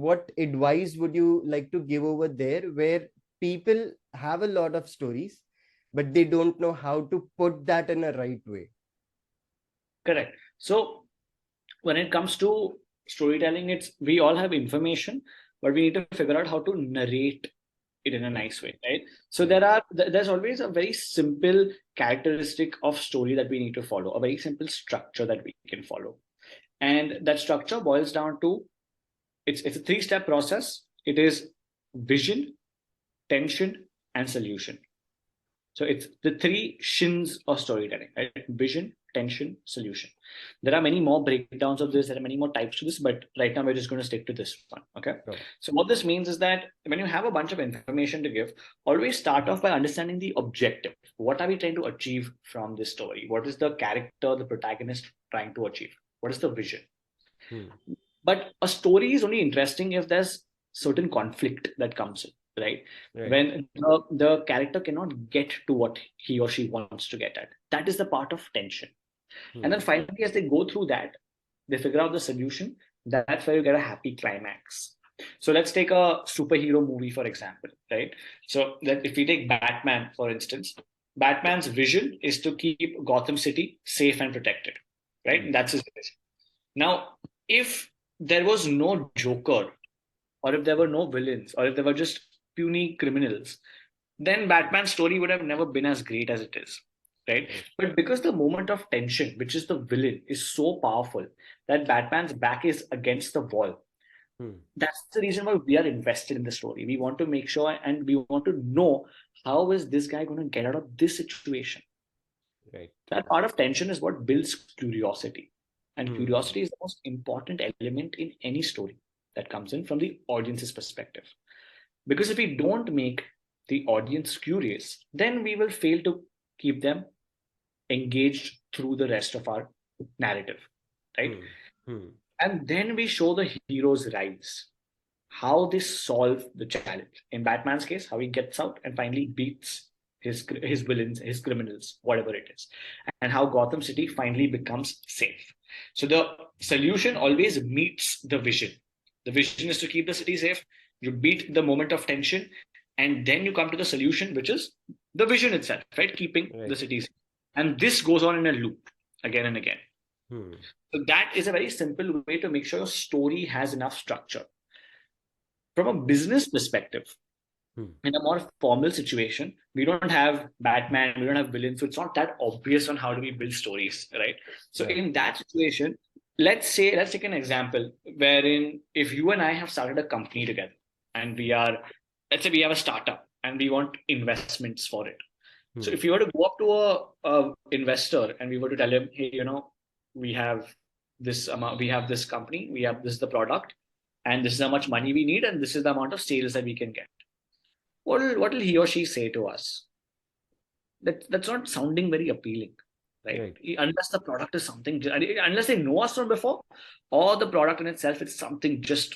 what advice would you like to give over there, where people have a lot of stories, but they don't know how to put that in a right way? Correct. So when it comes to storytelling, we all have information, but we need to figure out how to narrate it in a nice way, right? So there's always a very simple characteristic of story that we need to follow, a very simple structure that we can follow. And that structure boils down to, it's a three-step process. It is vision, tension, and solution. So it's the three shins of storytelling, right? Vision, tension, solution. There are many more breakdowns of this. There are many more types to this, but right now we're just going to stick to this one. Okay. Sure. So what this means is that when you have a bunch of information to give, always start off by understanding the objective. What are we trying to achieve from this story? What is the character, the protagonist trying to achieve? What is the vision? But a story is only interesting if there's certain conflict that comes in. Right? When the character cannot get to what he or she wants to get at. That is the part of tension. And then finally, as they go through that, they figure out the solution. That's where you get a happy climax. So let's take a superhero movie, for example, right? So that if we take Batman, for instance, Batman's vision is to keep Gotham City safe and protected, right? And that's his vision. Now, if there was no Joker, or if there were no villains, or if there were just puny criminals, then Batman's story would have never been as great as it is, right? But because the moment of tension, which is the villain, is so powerful that Batman's back is against the wall, that's the reason why we are invested in the story. We want to make sure and we want to know, how is this guy going to get out of this situation? Right. That part of tension is what builds curiosity. And curiosity is the most important element in any story that comes in from the audience's perspective. Because if we don't make the audience curious, then we will fail to keep them engaged through the rest of our narrative, right? And then we show the hero's rise, how they solve the challenge. In Batman's case, how he gets out and finally beats his villains, his criminals, whatever it is, and how Gotham City finally becomes safe. So the solution always meets the vision. The vision is to keep the city safe. You beat the moment of tension, and then you come to the solution, which is the vision itself, right? Keeping the city safe. And this goes on in a loop again and again. So that is a very simple way to make sure your story has enough structure. From a business perspective, in a more formal situation, we don't have Batman, we don't have villains, so it's not that obvious on how do we build stories, right? So in that situation, let's take an example wherein if you and I have started a company together, and let's say we have a startup and we want investments for it. So if you were to go up to a investor and we were to tell him, hey, we have this amount, we have this company, this is the product, and this is how much money we need, and this is the amount of sales that we can get. What will he or she say to us? That's not sounding very appealing, right? Unless the product is something, unless they know us from before, or the product in itself is something just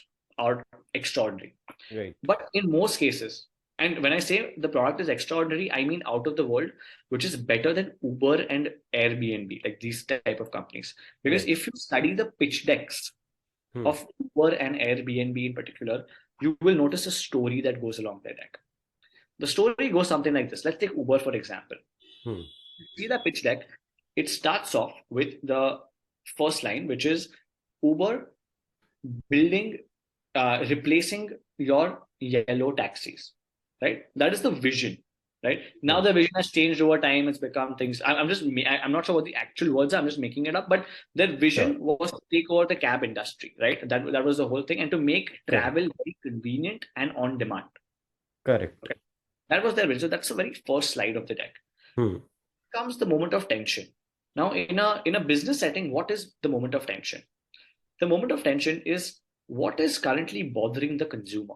extraordinary. Right. But in most cases, and when I say the product is extraordinary, I mean out of the world, which is better than Uber and Airbnb, like these type of companies. Because if you study the pitch decks of Uber and Airbnb in particular, you will notice a story that goes along their deck. The story goes something like this. Let's take Uber, for example. See the pitch deck. It starts off with the first line, which is Uber replacing your yellow taxis, right? That is the vision, right? Now the vision has changed over time. It's become things. I'm not sure what the actual words are. I'm just making it up. But their vision was to take over the cab industry, right? That was the whole thing, and to make travel very convenient and on demand. Correct. Okay. That was their vision. So that's the very first slide of the deck. Comes the moment of tension. Now, in a business setting, what is the moment of tension? The moment of tension is what is currently bothering the consumer.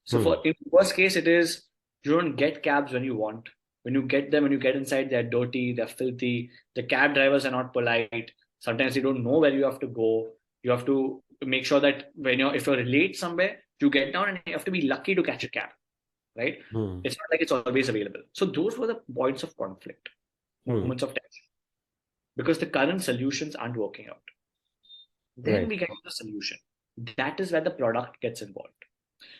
So in the worst case, it is you don't get cabs when you want. When you get them, when you get inside, they're dirty, they're filthy. The cab drivers are not polite. Sometimes you don't know where you have to go. You have to make sure that if you're late somewhere, you get down and you have to be lucky to catch a cab. Right? It's not like it's always available. So those were the points of conflict, moments of tension, because the current solutions aren't working out. Then we get to the solution. that is where the product gets involved.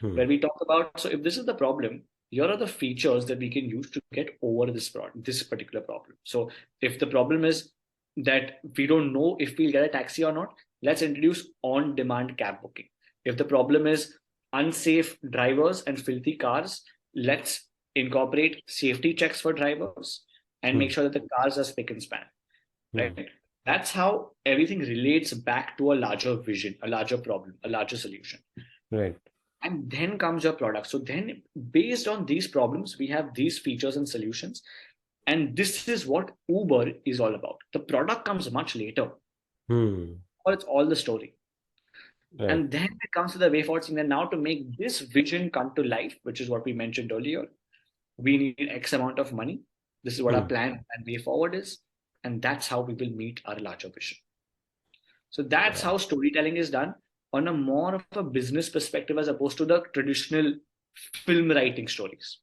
Hmm. Where we talk about, so if this is the problem, here are the features that we can use to get over this particular problem. So if the problem is that we don't know if we'll get a taxi or not, let's introduce on-demand cab booking. If the problem is unsafe drivers and filthy cars, let's incorporate safety checks for drivers and make Hmm. sure that the cars are spick and span. Hmm. Right? That's how everything relates back to a larger vision, a larger problem, a larger solution. Right. And then comes your product. So then, based on these problems, we have these features and solutions. And this is what Uber is all about. The product comes much later, Hmm. or it's all the story. Right. And then it comes to the way forward thing. And now to make this vision come to life, which is what we mentioned earlier, we need X amount of money. This is what our Hmm. plan and way forward is. And that's how we will meet our larger vision. So that's Wow. how storytelling is done on a more of a business perspective as opposed to the traditional film writing stories.